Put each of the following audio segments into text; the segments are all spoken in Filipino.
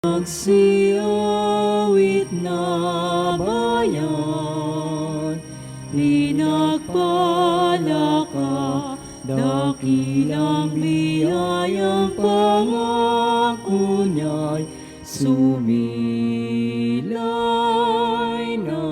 Magsiawit na bayan, pinagpala ka, dakilang biyayang pangako niya'y sumilay na.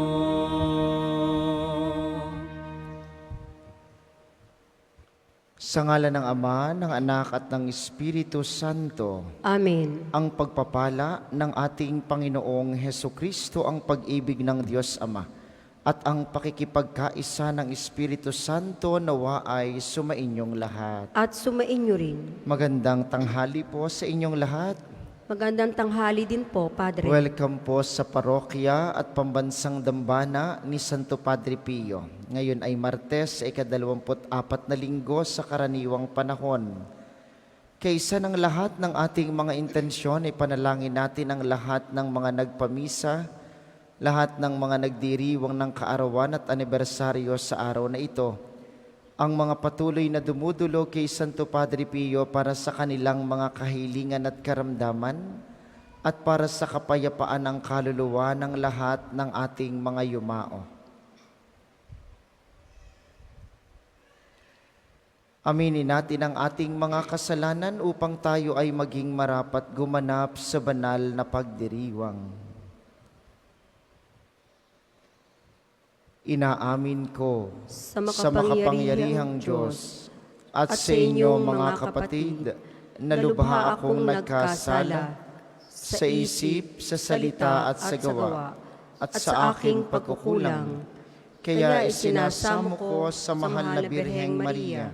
Sa ngalan ng Ama, ng Anak at ng Espiritu Santo. Amen. Ang pagpapala ng ating Panginoong Hesukristo, ang pag-ibig ng Diyos Ama, at ang pakikipagkaisa ng Espiritu Santo nawa ay sumainyong lahat. At sumainyo rin. Magandang tanghali po sa inyong lahat. Magandang tanghali din po, Padre. Welcome po sa parokya at pambansang dambana ni Santo Padre Pio. Ngayon ay Martes, ika-24 na linggo sa karaniwang panahon. Kaysa ng lahat ng ating mga intensyon, ipanalangin natin ang lahat ng mga nagpamisa, lahat ng mga nagdiriwang ng kaarawan at anibersaryo sa araw na ito, ang mga patuloy na dumudulo kay Santo Padre Pio para sa kanilang mga kahilingan at karamdaman at para sa kapayapaan ng kaluluwa ng lahat ng ating mga yumao. Aminin natin ang ating mga kasalanan upang tayo ay maging marapat gumanap sa banal na pagdiriwang. Inaamin ko Sa sa makapangyarihang Diyos at sa inyo mga kapatid na lubha akong nagkasala sa isip, sa salita at sa gawa at sa aking pagkukulang. Kaya isinasamo ko sa mahal na Birheng Maria,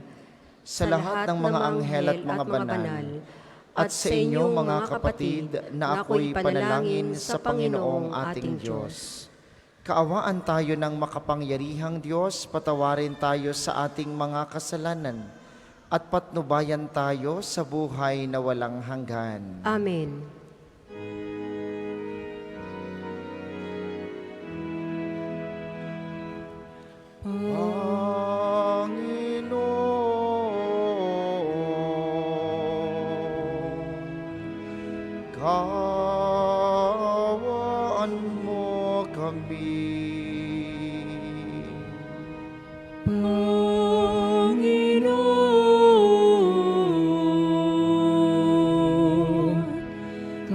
sa lahat ng mga anghel at mga banal, at sa inyo mga kapatid na ako'y panalangin sa Panginoong ating Diyos. Kaawaan tayo ng makapangyarihang Diyos, patawarin tayo sa ating mga kasalanan, at patnubayan tayo sa buhay na walang hanggan. Amen. Panginoon, kaawaan mo kami. Panginoon,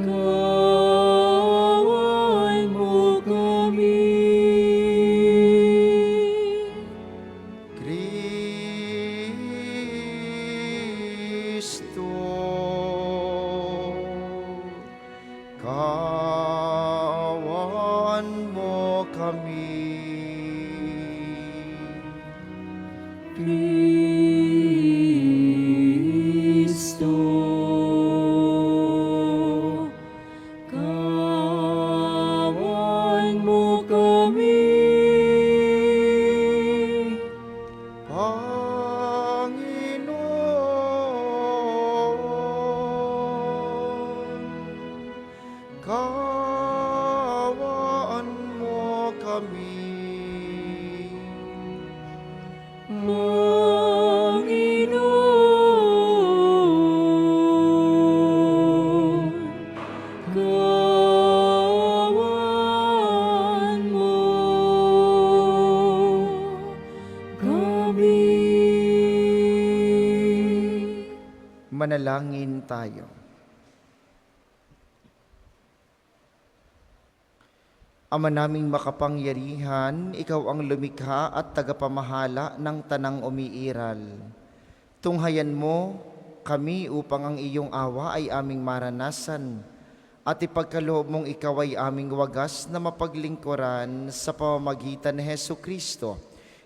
kaawaan mo kami. Kristo, kaawaan mo kami. Kristo, kaawaan mo kami. Panginoon, kaawaan mo kami. Panginoon, kaawaan mo kami. Manalangin tayo. Ama naming makapangyarihan, ikaw ang lumikha at tagapamahala ng tanang umiiral. Tunghayan mo kami upang ang iyong awa ay aming maranasan at ipagkaloob mong ikaw ay aming wagas na mapaglingkuran sa pamamagitan ni Hesukristo,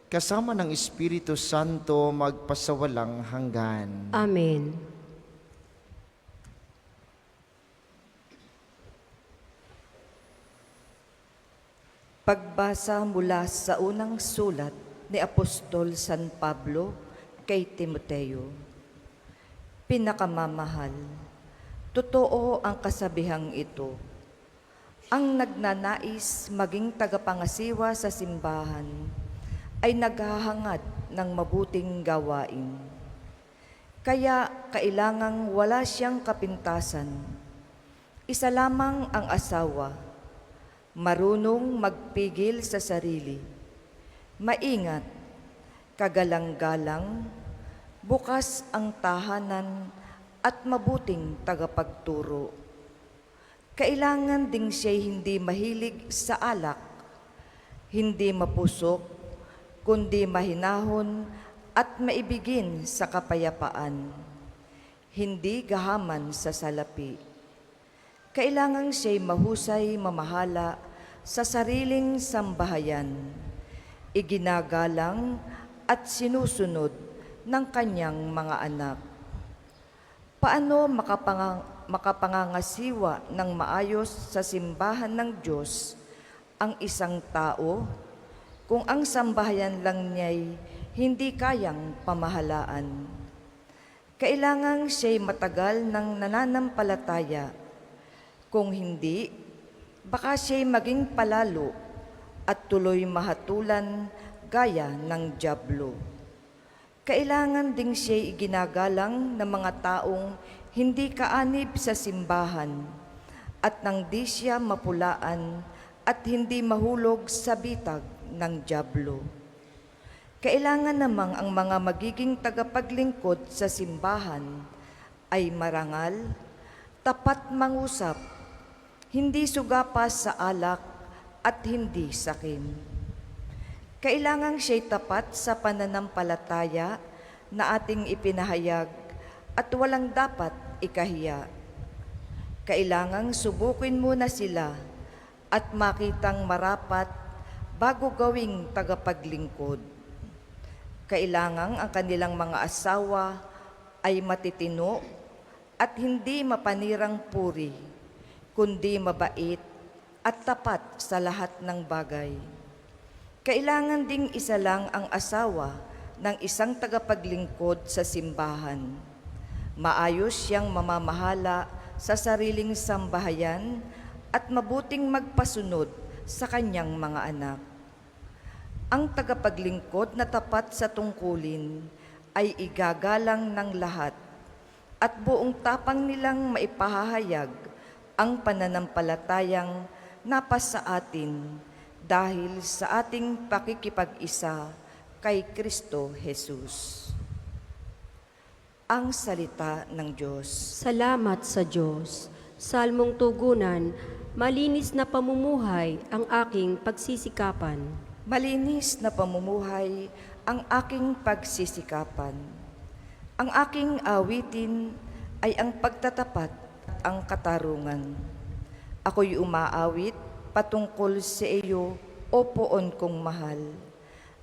kasama ng Espiritu Santo magpasawalang hanggan. Amen. Pagbasa mula sa unang sulat ni Apostol San Pablo kay Timoteo. Pinakamamahal, totoo ang kasabihang ito. Ang nagnanais maging tagapangasiwa sa simbahan ay naghahangad ng mabuting gawain. Kaya kailangang wala siyang kapintasan. Isa lamang ang asawa, marunong magpigil sa sarili, maingat, kagalang-galang, bukas ang tahanan at mabuting tagapagturo. Kailangan ding siya'y hindi mahilig sa alak, hindi mapusok, kundi mahinahon at maibigin sa kapayapaan, hindi gahaman sa salapi. Kailangan siya'y mahusay mamahala sa sariling sambahayan, iginagalang at sinusunod ng kanyang mga anak. Paano makapangangasiwa ng maayos sa simbahan ng Diyos ang isang tao kung ang sambahayan lang niya'y hindi kayang pamahalaan? Kailangan siya'y matagal ng nananampalataya. Kung hindi, baka siya'y maging palalo at tuloy mahatulan gaya ng dyablo. Kailangan ding siya'y iginagalang ng mga taong hindi kaanib sa simbahan at nang di siya mapulaan at hindi mahulog sa bitag ng dyablo. Kailangan namang ang mga magiging tagapaglingkod sa simbahan ay marangal, tapat mangusap, hindi sugapas sa alak at hindi sakim. Kailangang siya'y tapat sa pananampalataya na ating ipinahayag at walang dapat ikahiya. Kailangang subukin muna sila at makitang marapat bago gawing tagapaglingkod. Kailangang ang kanilang mga asawa ay matitino at hindi mapanirang puri, kundi mabait at tapat sa lahat ng bagay. Kailangan ding isa lang ang asawa ng isang tagapaglingkod sa simbahan. Maayos siyang mamamahala sa sariling sambahayan at mabuting magpasunod sa kanyang mga anak. Ang tagapaglingkod na tapat sa tungkulin ay igagalang ng lahat at buong tapang nilang maipahahayag ang pananampalatayang napasa atin dahil sa ating pakikipag-isa kay Kristo Jesus. Ang salita ng Diyos. Salamat sa Diyos. Salmong tugunan, malinis na pamumuhay ang aking pagsisikapan. Malinis na pamumuhay ang aking pagsisikapan. Ang aking awitin ay ang pagtatapat, ang katarungan. Ako'y umaawit patungkol sa iyo, o poon kong mahal.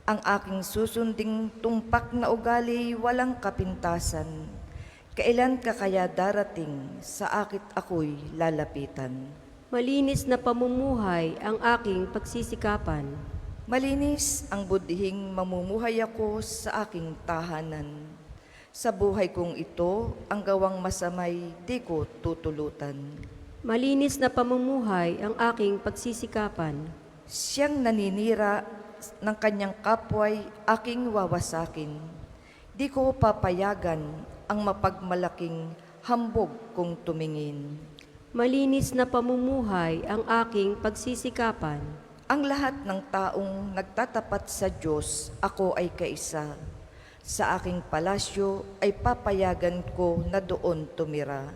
Ang aking susunding tumpak na ugali walang kapintasan. Kailan ka kaya darating sa akit ako'y lalapitan? Malinis na pamumuhay ang aking pagsisikapan. Malinis ang budhing mamumuhay ako sa aking tahanan. Sa buhay kong ito, ang gawang masamay di ko tutulutan. Malinis na pamumuhay ang aking pagsisikapan. Siyang naninira ng kanyang kapway aking wawasakin. Di ko papayagan ang mapagmalaking hambog kong tumingin. Malinis na pamumuhay ang aking pagsisikapan. Ang lahat ng taong nagtatapat sa Diyos, ako ay kaisa. Sa aking palasyo ay papayagan ko na doon tumira.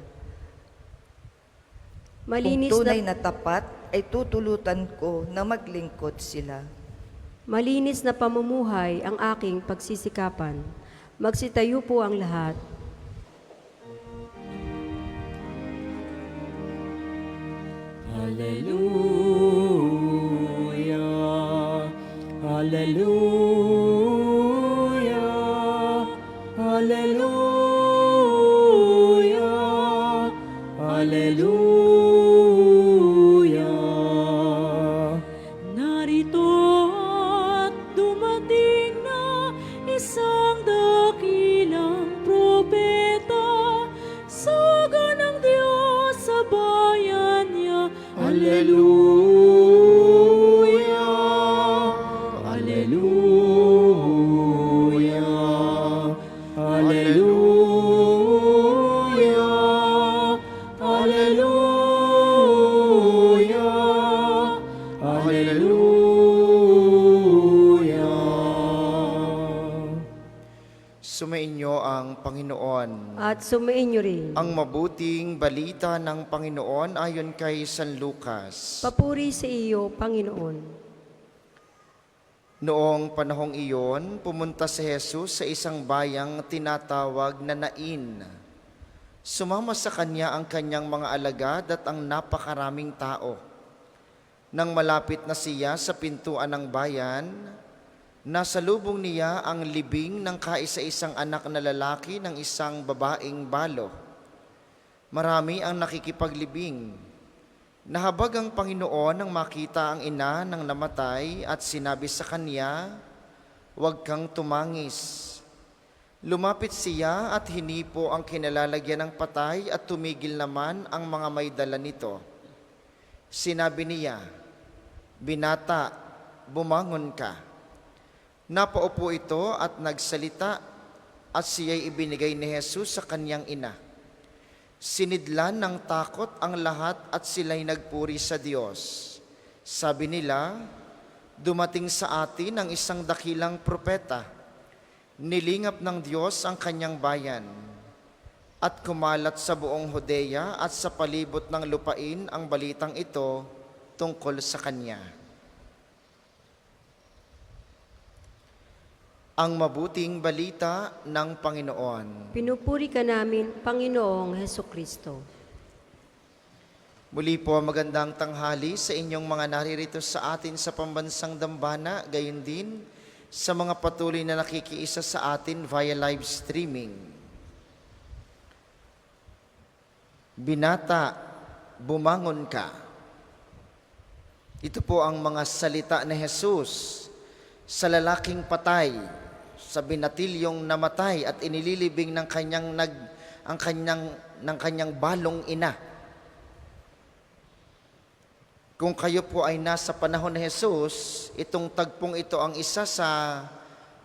Malinis Kung tunay na tapat, ay tutulutan ko na maglingkod sila. Malinis na pamumuhay ang aking pagsisikapan. Magsitayo po ang lahat. Hallelujah, Hallelujah, Hallelujah, Hallelujah. Narito at dumating na isang dakilang propeta, saga ng Diyos sa bayan niya. Hallelujah, Hallelujah, Hallelujah, Hallelujah. Sumainyo ang Panginoon. At sumainyo rin. Ang mabuting balita ng Panginoon ayon kay San Lucas. Papuri sa iyo, Panginoon. Noong panahong iyon, pumunta si Jesus sa isang bayang tinatawag na Nain. Sumama sa kanya ang kanyang mga alagad at ang napakaraming tao. Nang malapit na siya sa pintuan ng bayan, nasalubong niya ang libing ng kaisa-isang anak na lalaki ng isang babaeng balo. Marami ang nakikipaglibing. Nahabag ang Panginoon nang makita ang ina ng namatay at sinabi sa kanya, "Huwag kang tumangis." Lumapit siya at hinipo ang kinalalagyan ng patay at tumigil naman ang mga may dala nito. Sinabi niya, "Binata, bumangon ka." Napaupo ito at nagsalita at siya'y ibinigay ni Jesus sa kanyang ina. Sinidlan ng takot ang lahat at sila'y nagpuri sa Diyos. Sabi nila, dumating sa atin ang isang dakilang propeta. Nilingap ng Diyos ang kanyang bayan at kumalat sa buong Judea at sa palibot ng lupain ang balitang ito tungkol sa kanya. Ang mabuting balita ng Panginoon. Pinupuri ka namin, Panginoong Hesukristo. Muli po magandang tanghali sa inyong mga naririto sa atin sa pambansang dambana, gayon din sa mga patuloy na nakikiisa sa atin via live streaming. Binata, bumangon ka. Ito po ang mga salita ni Jesus sa lalaking patay, sa binatilyong namatay at inililibing ng kanyang balong ina. Kung kayo po ay nasa panahon ni Jesus, itong tagpong ito ang isa sa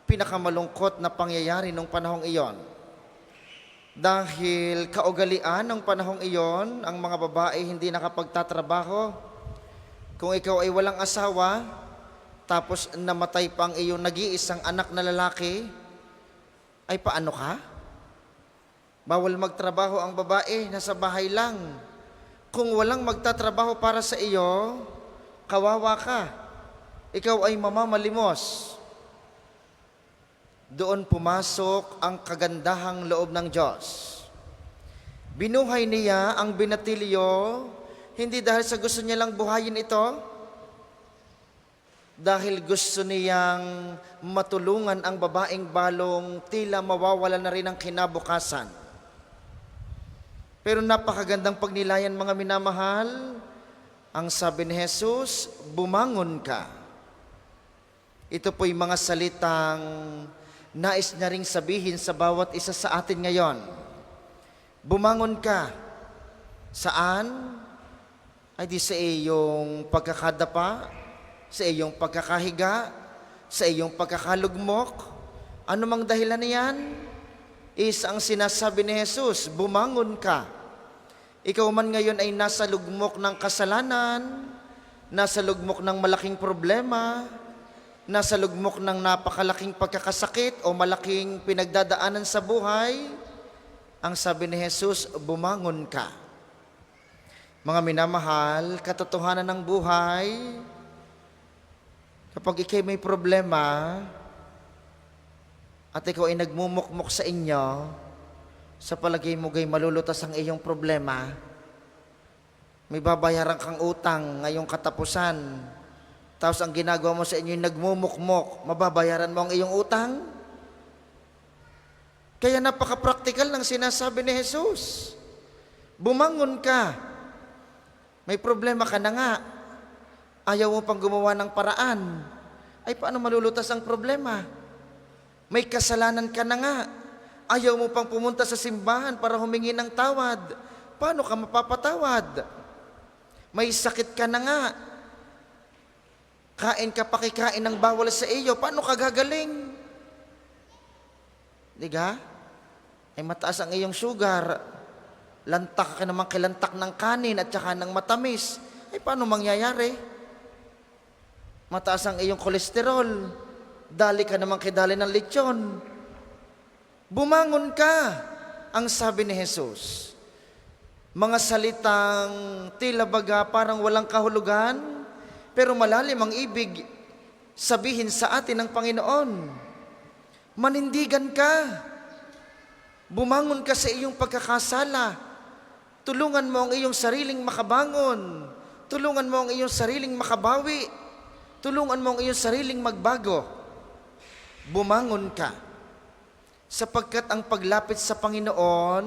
pinakamalungkot na pangyayari ng panahong iyon. Dahil kaugalian ng panahong iyon, ang mga babae hindi nakapagtatrabaho. Kung ikaw ay walang asawa, tapos namatay pa ang iyong nag-iisang anak na lalaki, ay paano ka? Bawal magtrabaho ang babae, nasa bahay lang. Kung walang magtatrabaho para sa iyo, kawawa ka. Ikaw ay mamamalimos. Doon pumasok ang kagandahang loob ng Diyos. Binuhay niya ang binatilyo, hindi dahil sa gusto niya lang buhayin ito, dahil gusto niyang matulungan ang babaeng balong tila mawawala na rin ang kinabukasan. Pero napakagandang pagnilayan mga minamahal, ang sabi ni Jesus, bumangon ka. Ito po'y mga salitang nais niya ring sabihin sa bawat isa sa atin ngayon. Bumangon ka. Saan? Ay di sa iyong pagkakadapa, sa iyong pagkakahiga, sa iyong pagkakalugmok. Ano mang dahilan niyan? Isa ang sinasabi ni Jesus, bumangon ka. Ikaw man ngayon ay nasa lugmok ng kasalanan, nasa lugmok ng malaking problema, nasa lugmok ng napakalaking pagkakasakit o malaking pinagdadaanan sa buhay, ang sabi ni Jesus, bumangon ka. Mga minamahal, katotohanan ng buhay, kapag ikay may problema at ikaw ay nagmumukmok sa inyo, sa palagay mo gay malulutas ang iyong problema, may babayaran kang utang ngayong katapusan, tapos ang ginagawa mo sa inyo ay nagmumukmok, mababayaran mo ang iyong utang? Kaya napaka-practical ng sinasabi ni Jesus. Bumangon ka. May problema ka na nga. Ayaw mo pang gumawa ng paraan, ay paano malulutas ang problema? May kasalanan ka na nga. Ayaw mo pang pumunta sa simbahan para humingi ng tawad. Paano ka mapapatawad? May sakit ka na nga. Kain ka pakikain ng bawal sa iyo. Paano ka gagaling? Diga? Ay mataas ang iyong sugar. Lantak ka naman kilantak ng kanin at saka ng matamis. Ay paano mangyayari? Mataas ang iyong kolesterol, dali ka naman kay dali ng lechon. Bumangon ka, ang sabi ni Jesus. Mga salitang tila baga parang walang kahulugan, pero malalim ang ibig sabihin sa atin ng Panginoon. Manindigan ka. Bumangon ka sa iyong pagkakasala. Tulungan mo ang iyong sariling makabangon. Tulungan mo ang iyong sariling makabawi. Tulungan mo ang iyong sariling magbago. Bumangon ka. Sapagkat ang paglapit sa Panginoon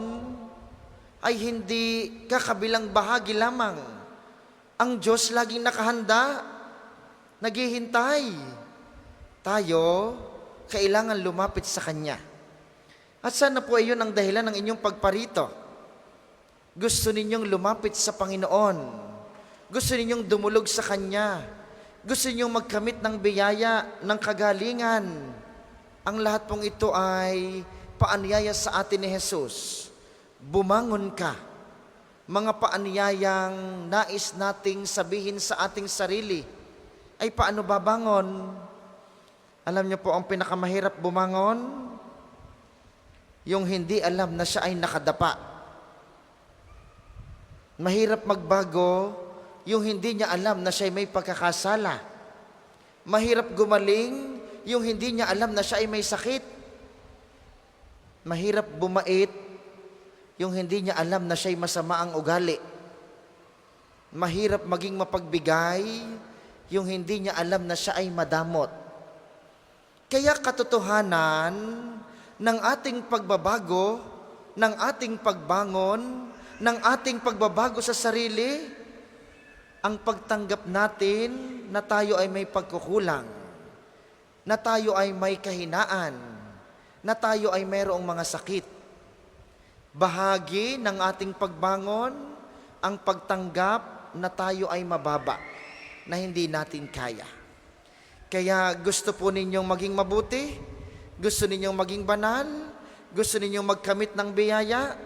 ay hindi kakabilang bahagi lamang. Ang Diyos laging nakahanda, naghihintay. Tayo, kailangan lumapit sa Kanya. At sana po iyon ang dahilan ng inyong pagparito. Gusto ninyong lumapit sa Panginoon. Gusto ninyong dumulog sa Kanya. Gusto ninyong magkamit ng biyaya, ng kagalingan. Ang lahat pong ito ay paanyaya sa atin ni Jesus. Bumangon ka. Mga paanyayang nais nating sabihin sa ating sarili ay paano babangon? Alam niyo po ang pinakamahirap bumangon? Yung hindi alam na siya ay nakadapa. Mahirap magbago yung hindi niya alam na siya ay may pagkakasala. Mahirap gumaling yung hindi niya alam na siya ay may sakit. Mahirap bumait yung hindi niya alam na siya ay masama ang ugali. Mahirap maging mapagbigay yung hindi niya alam na siya ay madamot. Kaya katotohanan ng ating pagbabago, ng ating pagbangon, ng ating pagbabago sa sarili, ang pagtanggap natin na tayo ay may pagkukulang, na tayo ay may kahinaan, na tayo ay mayroong mga sakit. Bahagi ng ating pagbangon, ang pagtanggap na tayo ay mababa, na hindi natin kaya. Kaya gusto po ninyong maging mabuti, gusto ninyong maging banal, gusto ninyong magkamit ng biyaya,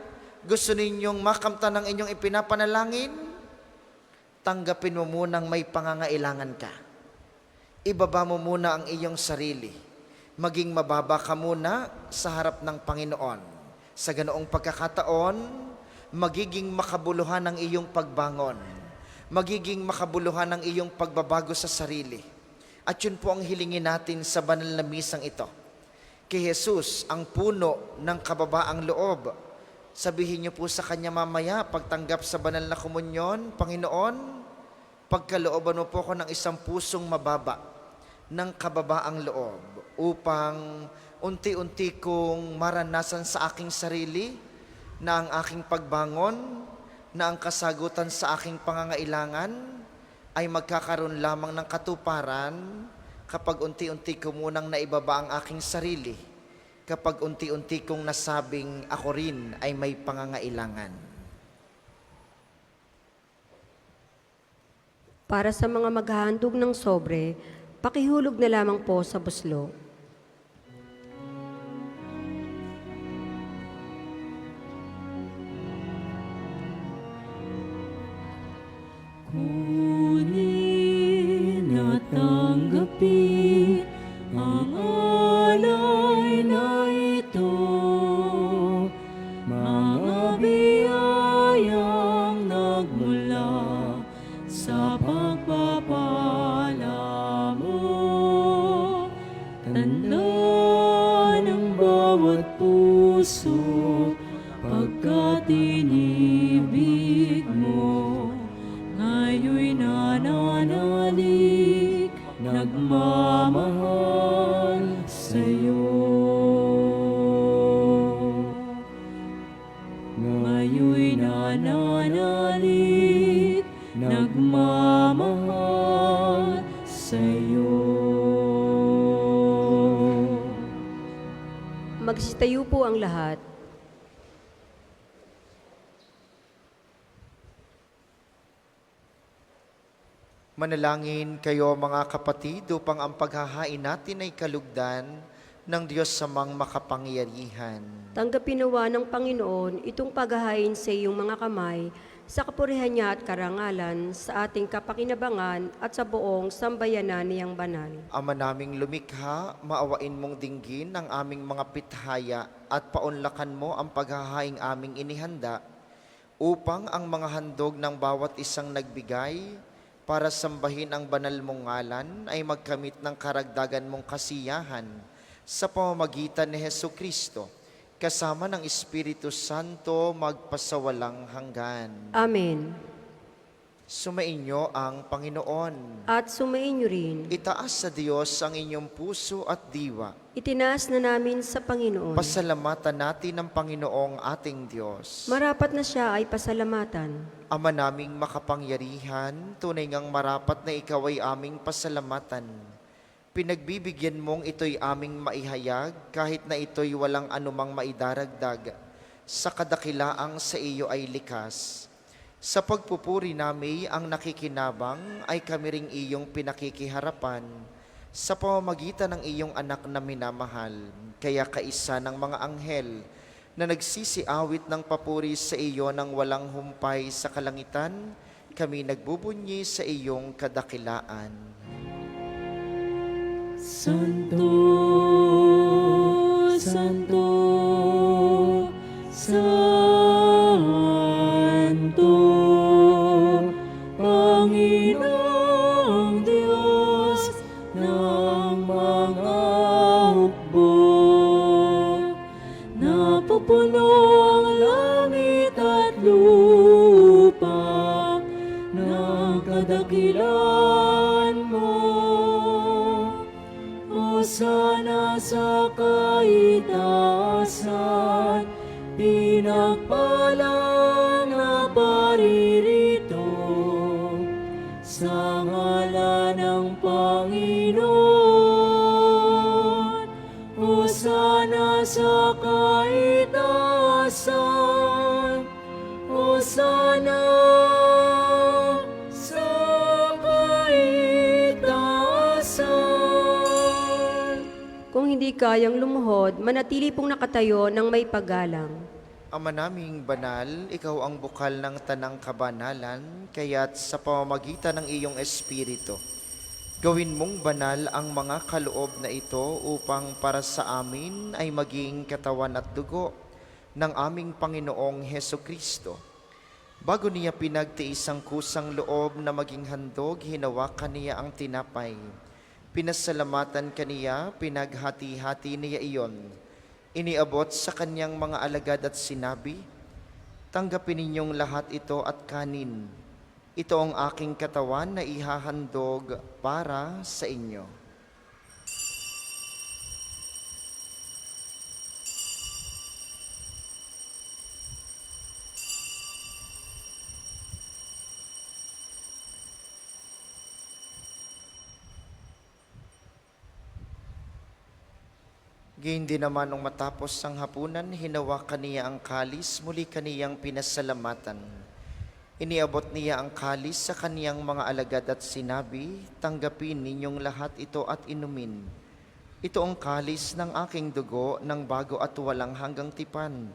gusto ninyong makamtan ng inyong ipinapanalangin, tanggapin mo munang may pangangailangan ka. Ibaba mo muna ang iyong sarili. Maging mababa ka muna sa harap ng Panginoon. Sa ganoong pagkakataon, magiging makabuluhan ang iyong pagbangon. Magiging makabuluhan ang iyong pagbabago sa sarili. At yun po ang hilingin natin sa banal na misang ito. Kay Jesus, ang puno ng kababaang loob. Sabihin niyo po sa Kanya mamaya, pagtanggap sa banal na komunyon, Panginoon, pagkalooban mo po ako ng isang pusong mababa, ng kababaang loob, upang unti-unti kong maranasan sa aking sarili na ang aking pagbangon, na ang kasagutan sa aking pangangailangan ay magkakaroon lamang ng katuparan kapag unti-unti ko munang naibaba ang aking sarili, kapag unti-unti kong nasabing ako rin ay may pangangailangan. Para sa mga maghahandog ng sobre, pakihulog na lamang po sa buslo. Kunin at tanggapin ang alay na ito, mga biyayang nagmula sa pagpapala mo. Tanda ng bawat puso pagkat inibig mo. Ngayon'y nananalig, nagmamahal sa'yo. Ngayon'y nananalig, nagmamahal sa'yo. Magsitayo po ang lahat. Manalangin kayo mga kapatid upang ang paghahain natin ay kalugdan ng Diyos samang makapangyarihan. Tanggapin nawa ng Panginoon itong paghahain sa iyong mga kamay sa kapurihan niya at karangalan, sa ating kapakinabangan at sa buong sambayanan niyang banal. Ama naming lumikha, maawain mong dinggin ang aming mga pithaya at paunlakan mo ang paghahaing aming inihanda upang ang mga handog ng bawat isang nagbigay para sambahin ang banal mong ngalan ay magkamit ng karagdagan mong kasiyahan sa pamamagitan ni Hesu Kristo, kasama ng Espiritu Santo magpasawalang hanggan. Amen. Sumainyo ang Panginoon. At sumainyo rin, Itaas sa Diyos ang inyong puso at diwa. itinaas na namin sa Panginoon. Pasalamatan natin ang Panginoong ating Diyos. Marapat na siya ay pasalamatan. Ama naming makapangyarihan, tunay ngang marapat na ikaw ay aming pasalamatan. Pinagbibigyan mong ito'y aming maihayag kahit na ito'y walang anumang maidaragdag sa kadakilaang sa iyo ay likas. Sa pagpupuri namin ang nakikinabang ay kami ring iyong pinakikiharapan sa pamamagitan ng iyong anak na minamahal. Kaya kaisa ng mga anghel na nagsisiawit ng papuri sa iyo ng walang humpay sa kalangitan, kami nagbubunyi sa iyong kadakilaan. Santo, Santo, Santo, Panginoong Diyos ng mga hukbo. Napupuno ang langit at lupa ng kadakilan mo. Hosana sa kaitaasan, pinagpalang na paririto sa ngalan ng Panginoon. Hosana sa kaitaasan, Hosana sa kaitaasan. Kung hindi kayang lumuhod, manatili pong nakatayo ng may paggalang. Ama naming banal, ikaw ang bukal ng tanang kabanalan, kaya't sa pamamagitan ng iyong Espiritu, gawin mong banal ang mga kaloob na ito upang para sa amin ay maging katawan at dugo ng aming Panginoong Heso Kristo. Bago niya pinagtiis ang kusang loob na maging handog, hinawakan niya ang tinapay. Pinasalamatan kaniya, pinaghati-hati niya iyon. Iniabot sa kanyang mga alagad at sinabi, "Tanggapin ninyong lahat ito at kanin. Ito ang aking katawan na ihahandog para sa inyo." Gayun din naman nung matapos ang hapunan, hinawakan niya ang kalis, muli kaniyang pinasalamatan. Iniabot niya ang kalis sa kaniyang mga alagad at sinabi, "Tanggapin ninyong lahat ito at inumin. Ito ang kalis ng aking dugo ng bago at walang hanggang tipan.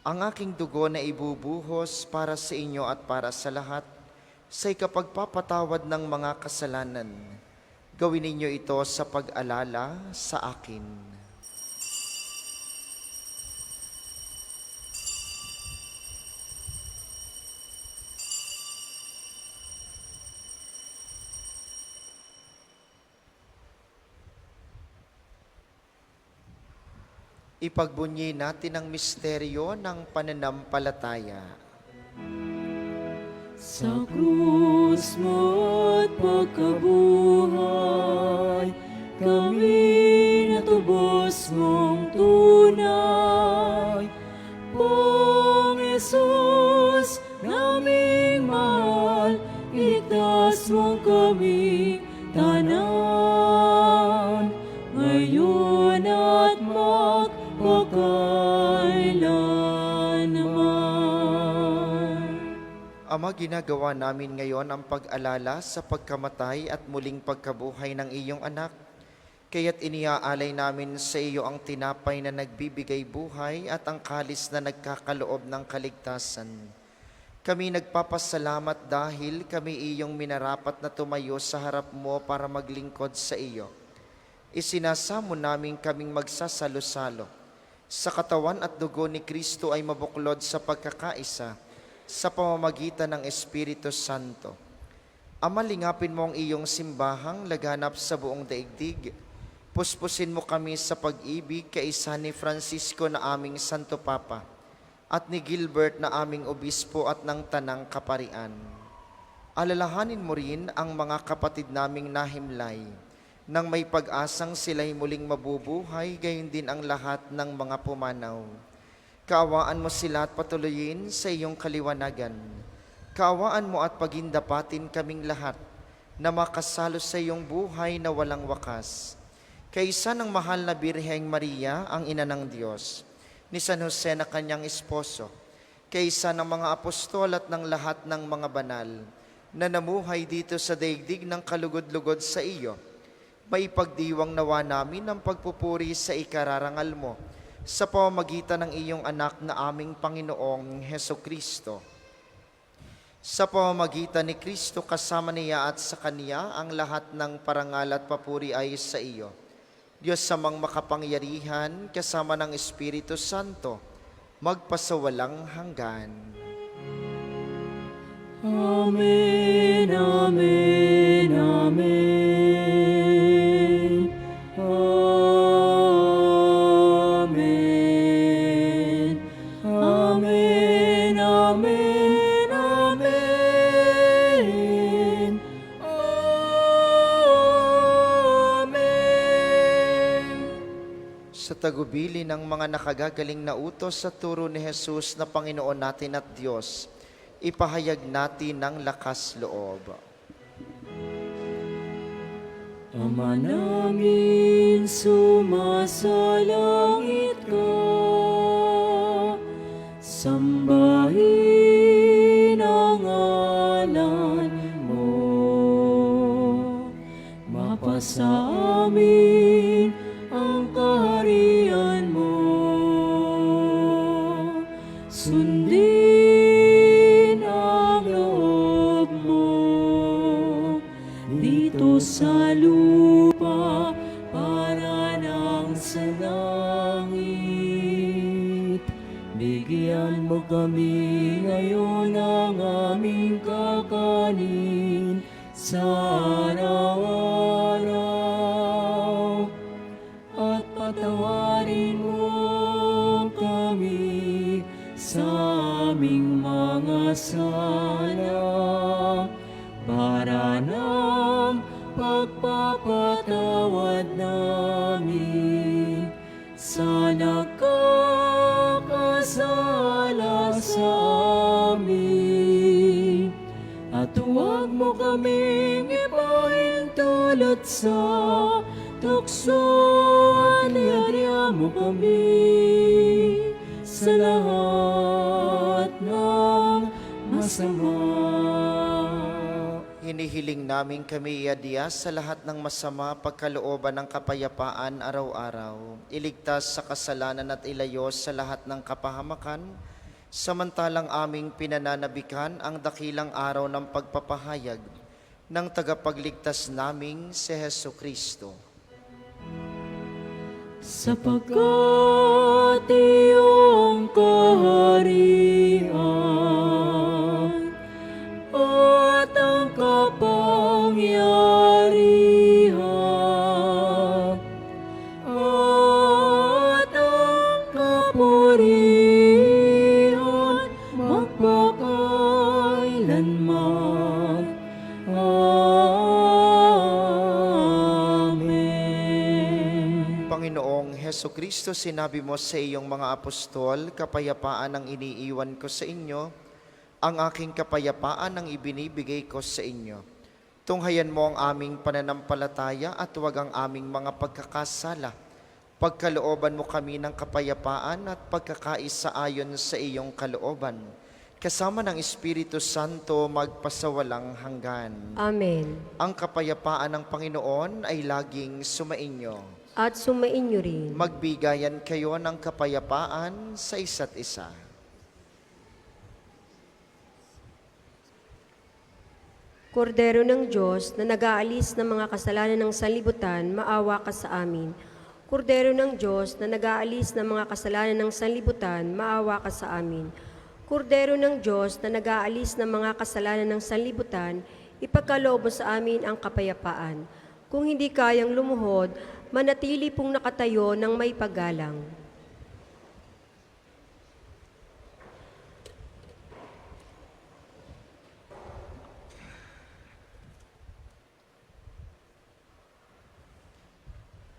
Ang aking dugo na ibubuhos para sa inyo at para sa lahat, sa ikapagpapatawad ng mga kasalanan. Gawin ninyo ito sa pag-alala sa akin." Ipagbunyi natin ang misteryo ng pananampalataya. Sa krus mo at pagkabuhay, kami natubos mong tunay. Pong Jesus, naming mahal, iligtas mo kami tanan, ngayon at magpakailanman. Ama, ginagawa namin ngayon ang pag-alala sa pagkamatay at muling pagkabuhay ng iyong anak. Kaya't iniaalay namin sa iyo ang tinapay na nagbibigay buhay at ang kalis na nagkakaloob ng kaligtasan. Kami nagpapasalamat dahil kami iyong minarapat na tumayo sa harap mo para maglingkod sa iyo. Isinasamo namin kaming magsasalo-salo sa katawan at dugo ni Kristo ay mabuklod sa pagkakaisa sa pamamagitan ng Espiritu Santo. Ama, lingapin mo ang iyong simbahang laganap sa buong daigdig. Puspusin mo kami sa pag-ibig kaisa ni Francisco na aming Santo Papa at ni Gilbert na aming obispo at ng Tanang Kaparian. Alalahanin mo rin ang mga kapatid naming nahimlay nang may pag-asang sila'y muling mabubuhay, gayon din ang lahat ng mga pumanaw. Kaawaan mo sila at patuloyin sa iyong kaliwanagan. Kaawaan mo at pagindapatin kaming lahat na makasalo sa iyong buhay na walang wakas. Kaisa ng mahal na Birheng Maria, ang ina ng Diyos, ni San Jose na kanyang esposo, kaisa ng mga apostol at ng lahat ng mga banal na namuhay dito sa daigdig ng kalugod-lugod sa iyo, maipagdiwang nawa namin ang pagpupuri sa ikararangal mo sa pamamagitan ng iyong anak na aming Panginoong Hesukristo. Sa pamamagitan ni Kristo kasama niya at sa Kanya ang lahat ng parangal at papuri ay sa iyo. Diyos samang makapangyarihan, kasama ng Espiritu Santo, magpasawalang hanggan. Amen, amen, amen. Amen. Amen, amen, amen. Amen. Sa tagubili ng mga nakagagaling na utos sa turo ni Jesus na Panginoon natin at Diyos, ipahayag natin ng lakas loob. Ama namin, sumasalangit ka, sambahin ang ngalan mo, mapasa amin ang kaharian mo, sundin ang loob mo dito sa lupa para nang sa langit. Bigyan mo kami ngayon ng aming kakanin sa araw-araw, at patawarin mo kami sa aming mga sala para ng pagpapatawad namin sa nakakasala sa amin. At huwag mo kaming ipahintulot sa tukso, at liadya mo kami sa lahat ng masama. Hinihiling namin kami iadya sa lahat ng masama, pagkalooban ng kapayapaan araw-araw. Iligtas sa kasalanan at ilayo sa lahat ng kapahamakan, samantalang aming pinananabikan ang dakilang araw ng pagpapahayag ng tagapagligtas naming si Hesukristo. Sapagkat iyong kaharian at ang kapangyarihan at ang kapurihan magpakailanman. Amen. Panginoong Hesukristo, sinabi mo sa iyong mga apostol, kapayapaan ang iniiwan ko sa inyo, ang aking kapayapaan ang ibinibigay ko sa inyo. Tunghayan mo ang aming pananampalataya at huwag ang aming mga pagkakasala. Pagkalooban mo kami ng kapayapaan at pagkakaisa ayon sa iyong kalooban. Kasama ng Espiritu Santo magpasawalang hanggan. Amen. Ang kapayapaan ng Panginoon ay laging sumainyo. At sumainyo rin. Magbigayan kayo ng kapayapaan sa isa't isa. Kordero ng Diyos na nag-aalis ng mga kasalanan ng sanlibutan, maawa ka sa amin. Kordero ng Diyos na nag-aalis ng mga kasalanan ng sanlibutan, maawa ka sa amin. Kordero ng Diyos na nag-aalis ng mga kasalanan ng sanlibutan, ipagkaloob mo sa amin ang kapayapaan. Kung hindi kayang lumuhod, manatili pong nakatayo ng may paggalang.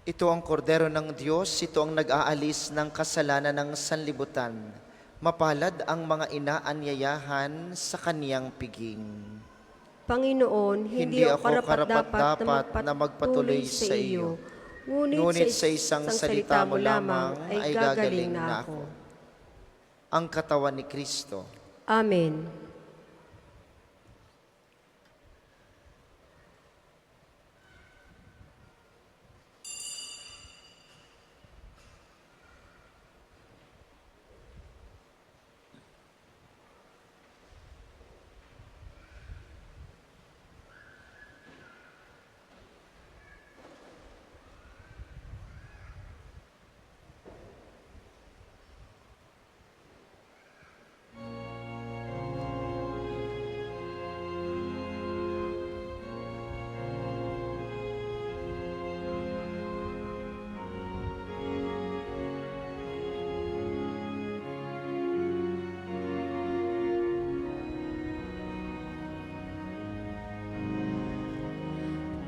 Ito ang kordero ng Diyos, ito ang nag-aalis ng kasalanan ng sanlibutan. Mapalad ang mga inaanyayahan sa kaniyang piging. Panginoon, hindi ako karapat-dapat na magpatuloy sa iyo. Ngunit sa isang salita mo lamang ay gagaling na ako. Ang katawan ni Kristo. Amen.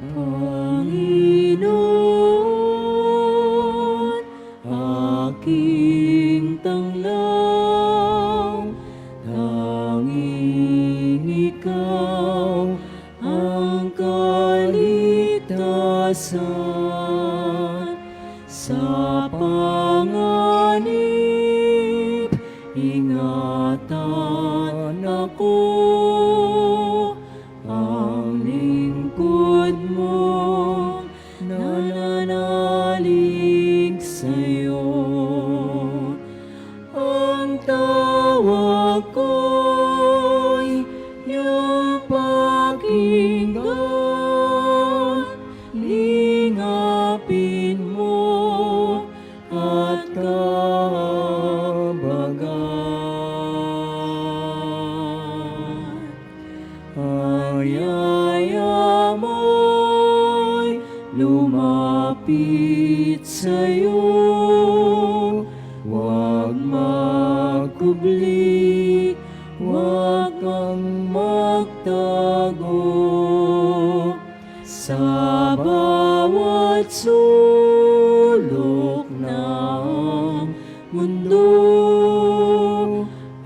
Panginoon, aking tanglaw, tanging ikaw ang kaligtasan. Sa panganib, ingatan ako, ang lingkod mo nananalig sa'yo. Ang tawag ko'y iyong pakinggan, lingapin mo at kahabagan. Ayaya mo'y lumapit sa'yo, huwag magkubli, huwag kang magtago. Sa bawat sulok ng mundo,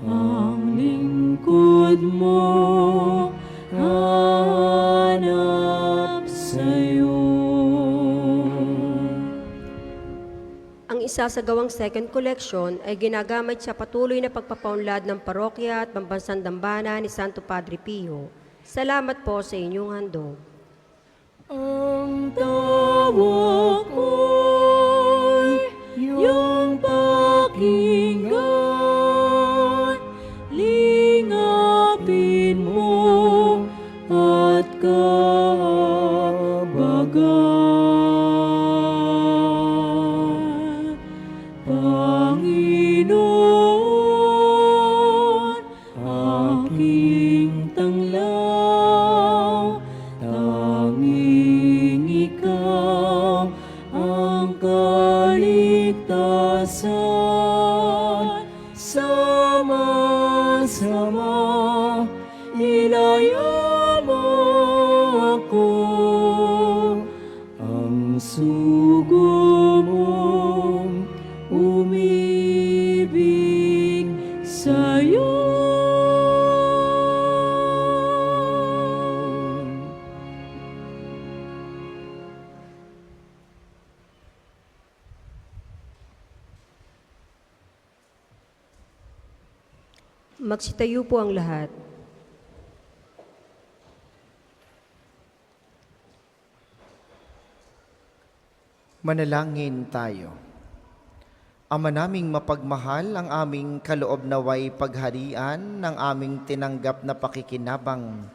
ang lingkod mo hanap sa'yo. Ang isasagawang second collection ay ginagamit sa patuloy na pagpapaunlad ng parokya at pambansang dambana ni Santo Padre Pio. Salamat po sa inyong handog. Ang tawag ko'y iyong pakinggan, lingapin mo at kahabagan. Panginoon, aking tanglaw, tanging ikaw ang kaligtasan. Sama-sama ilaya mo ako, ang sugo mong umibig sa'yo. Magsitayo po ang lahat. Manalangin tayo. Ama naming mapagmahal, ang aming kaloob naway pagharian ng aming tinanggap na pakikinabang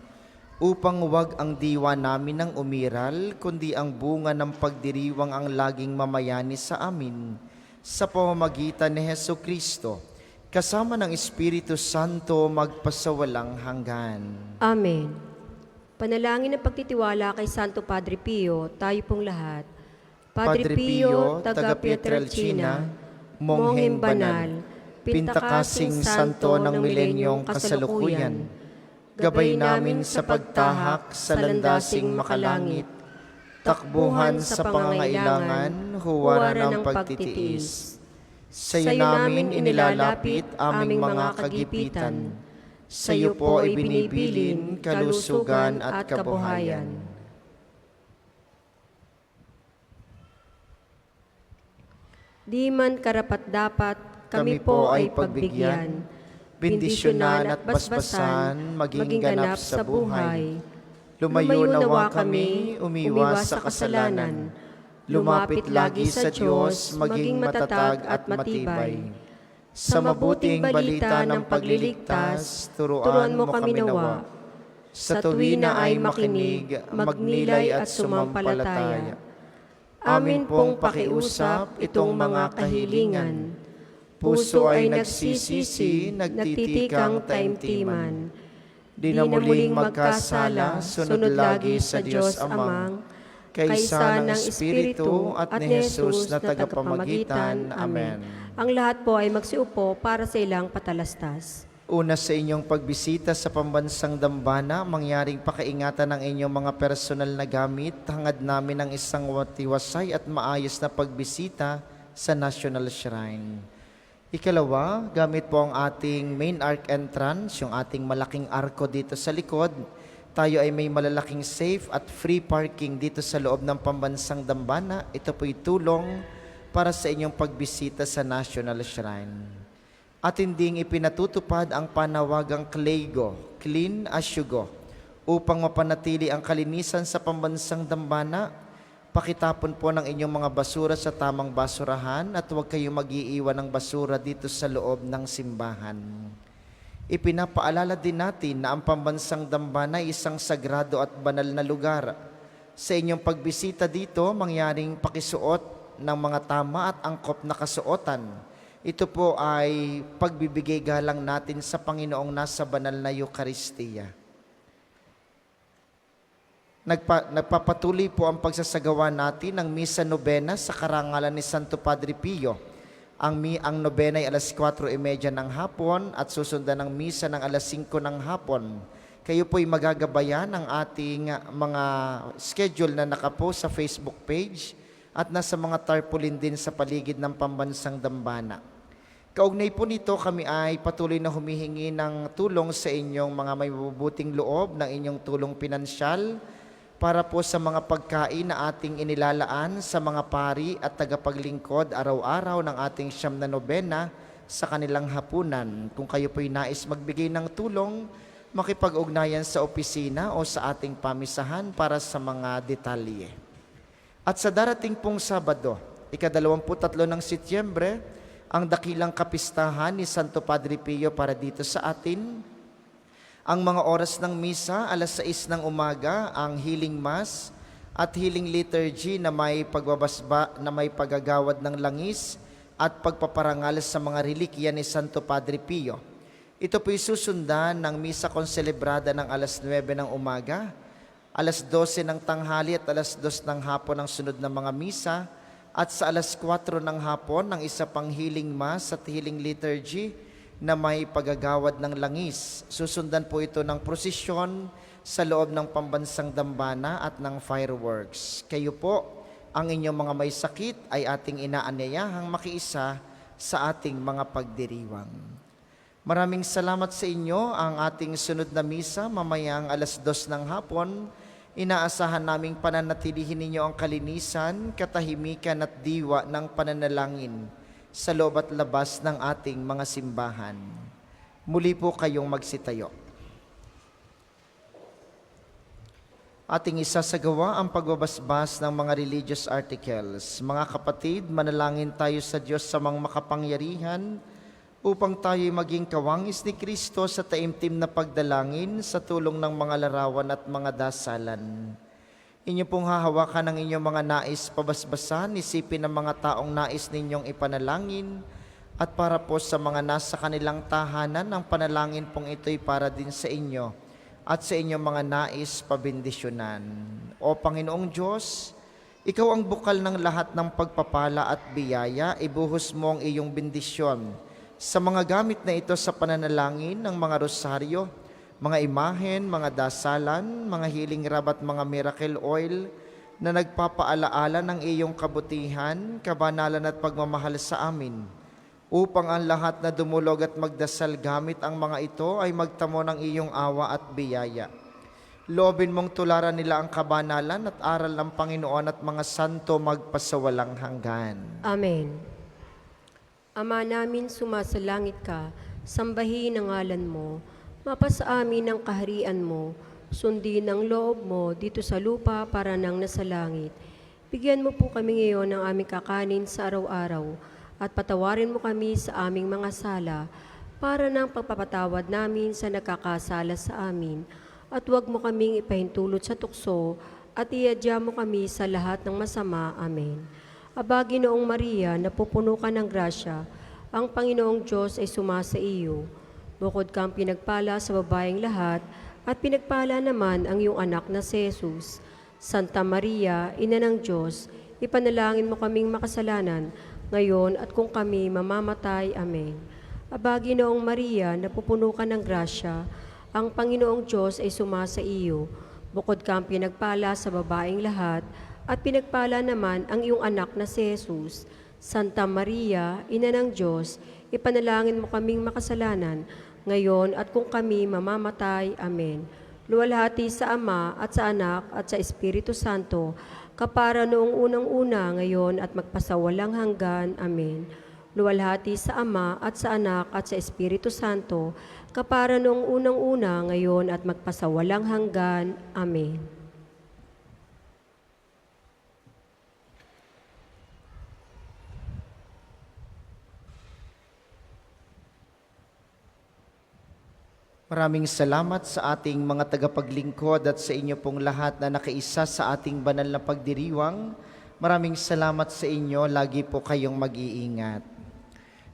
upang huwag ang diwa namin ang umiral, kundi ang bunga ng pagdiriwang ang laging mamayani sa amin, sa pamamagitan ni Hesu Kristo, kasama ng Espiritu Santo magpasawalang hanggan. Amen. Panalangin ng pagtitiwala kay Santo Padre Pio, tayo pong lahat. Padre Pio, taga Pietrelcina, Mongheng Banal, pintakasing santo ng milenyong kasalukuyan, gabay namin sa pagtahak sa landasing makalangit, takbuhan sa pangangailangan, huwaran ng pagtitiis. Sa iyo namin inilalapit aming mga kagipitan. Sa iyo po ibinibilin kalusugan at kabuhayan. Di man karapat-dapat, kami po ay pagbigyan, bendisyonan at basbasan, maging ganap sa buhay. Lumayo nawa kami, umiwas sa kasalanan. Lumapit lagi sa Diyos, maging matatag at matibay. Sa mabuting balita ng pagliligtas, turuan mo kami nawa. Sa tuwina ay makinig, magnilay at sumampalataya. Amin pong pakiusap itong mga kahilingan. Puso ay nagsisisi, nagtitikang taimtiman. Di na muling magkasala, sunod lagi sa Diyos Amang, kaysa ng Espiritu at ni Jesus na tagapamagitan. Amen. Ang lahat po ay magsiupo para sa ilang patalastas. Una sa inyong pagbisita sa pambansang dambana, mangyaring pakaingatan ng inyong mga personal na gamit, hangad namin ang isang matiwasay at maayos na pagbisita sa National Shrine. Ikalawa, gamit po ang ating main arc entrance, yung ating malaking arko dito sa likod. Tayo ay may malalaking safe at free parking dito sa loob ng pambansang dambana. Ito po'y tulong para sa inyong pagbisita sa National Shrine. At hinding ipinatutupad ang panawagang KLEIGO, Clean as You Go, upang mapanatili ang kalinisan sa pambansang dambana. Pakitapon po ng inyong mga basura sa tamang basurahan at huwag kayong mag-iiwan ng basura dito sa loob ng simbahan. Ipinapaalala din natin na ang pambansang dambana ay isang sagrado at banal na lugar. Sa inyong pagbisita dito, mangyaring pakisuot ng mga tama at angkop na kasuotan. Ito po ay pagbibigay galang natin sa Panginoong nasa banal na Eucharistia. Nagpapatuloy po ang pagsasagawa natin ng Misa Nobena sa karangalan ni Santo Padre Pio. Ang nobena ay alas 4:30 ng hapon at susundan ng misa ng alas 5 ng hapon. Kayo po'y magagabayan ng ating mga schedule na nakapost sa Facebook page at nasa mga tarpaulin din sa paligid ng pambansang dambana. Kaugnay po nito, kami ay patuloy na humihingi ng tulong sa inyong mga may mabubuting loob, ng inyong tulong pinansyal para po sa mga pagkain na ating inilalaan sa mga pari at tagapaglingkod araw-araw ng ating siyam na nobena sa kanilang hapunan. Kung kayo po'y nais magbigay ng tulong, makipag-ugnayan sa opisina o sa ating pamisahan para sa mga detalye. At sa darating pong Sabado, ika-23 ng Setyembre, ang dakilang kapistahan ni Santo Padre Pio para dito sa atin. Ang mga oras ng misa, alas 6 ng umaga, ang healing mass at healing liturgy na may paggagawad ng langis at pagpaparangal sa mga relikya ni Santo Padre Pio. Ito po'y susundan ng misa konselebrada ng alas 9 ng umaga, alas 12 ng tanghali at alas 2 ng hapon ang sunod na mga misa, at sa alas 4 ng hapon ng isa pang healing mass at healing liturgy na may paggagawad ng langis. Susundan po ito ng prosesyon sa loob ng pambansang dambana at ng fireworks. Kayo po, ang inyong mga may sakit ay ating inaanyayahang makiisa sa ating mga pagdiriwang. Maraming salamat sa inyo. Ang ating sunod na misa mamayang alas 2 ng hapon, inaasahan naming pananatilihin ninyo ang kalinisan, katahimikan at diwa ng pananalangin sa loob at labas ng ating mga simbahan. Muli po kayong magsitayo. Ating isasagawa ang pagbabasbas ng mga religious articles. Mga kapatid, manalangin tayo sa Diyos sa mga makapangyarihan upang tayo'y maging kawangis ni Kristo sa taimtim na pagdalangin sa tulong ng mga larawan at mga dasalan. Inyo pong hahawakan ang inyong mga nais pabasbasan, isipin ng mga taong nais ninyong ipanalangin, at para po sa mga nasa kanilang tahanan, ang panalangin pong ito'y para din sa inyo at sa inyong mga nais pabindisyonan. O Panginoong Diyos, Ikaw ang bukal ng lahat ng pagpapala at biyaya, ibuhos mo ang iyong bendisyon sa mga gamit na ito sa pananalangin ng mga rosaryo, mga imahen, mga dasalan, mga healing rab at mga miracle oil na nagpapaalaala ng iyong kabutihan, kabanalan at pagmamahal sa amin, upang ang lahat na dumulog at magdasal gamit ang mga ito ay magtamo ng iyong awa at biyaya. Loobin mong tularan nila ang kabanalan at aral ng Panginoon at mga santo magpasawalang hanggan. Amen. Ama namin, sumasalangit ka, sambahin ang ngalan mo, mapasa amin ang kaharian mo, sundin ang loob mo dito sa lupa para nang nasa langit. Bigyan mo po kami ngayon ng aming kakanin sa araw-araw, at patawarin mo kami sa aming mga sala, para ng pagpapatawad namin sa nakakasala sa amin. At huwag mo kaming ipahintulot sa tukso, at iadya mo kami sa lahat ng masama. Amen. Aba, Ginoong Maria, napupuno ka ng grasya, ang Panginoong Diyos ay sumasa iyo. Bukod kang pinagpala sa babaeng lahat, at pinagpala naman ang iyong anak na si Jesus. Santa Maria, Ina ng Diyos, ipanalangin mo kaming makasalanan, ngayon at kung kami mamamatay. Amen. Aba, Ginoong Maria, napupuno ka ng grasya, ang Panginoong Diyos ay sumasa iyo. Bukod kang pinagpala sa babaeng lahat, at pinagpala naman ang iyong anak na si Jesus. Santa Maria, Ina ng Diyos, ipanalangin mo kaming makasalanan, ngayon at kung kami mamamatay. Amen. Luwalhati sa Ama at sa Anak at sa Espiritu Santo, kapara noong unang-una, ngayon at magpasawalang hanggan. Amen. Luwalhati sa Ama at sa Anak at sa Espiritu Santo, kapara noong unang-una, ngayon at magpasawalang hanggan. Amen. Maraming salamat sa ating mga tagapaglingkod at sa inyo pong lahat na nakaisa sa ating banal na pagdiriwang. Maraming salamat sa inyo, lagi po kayong mag-iingat.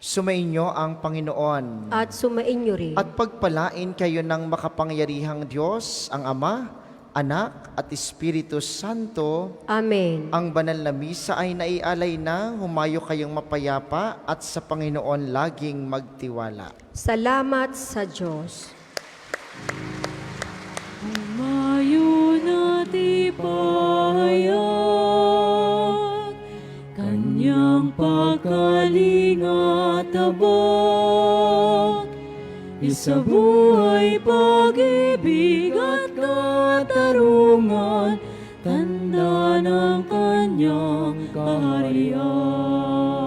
Sumainyo ang Panginoon. At sumainyo rin. At pagpalain kayo ng makapangyarihang Diyos, ang Ama, Anak at Espiritu Santo. Amen. Ang banal na misa ay naialay na, humayo kayong mapayapa at sa Panginoon laging magtiwala. Salamat sa Diyos. Umayo na't ipahayag Kanyang pagkalinga tabag, isabuhay pag-ibig at katarungan, tanda ng Kanyang kaharian.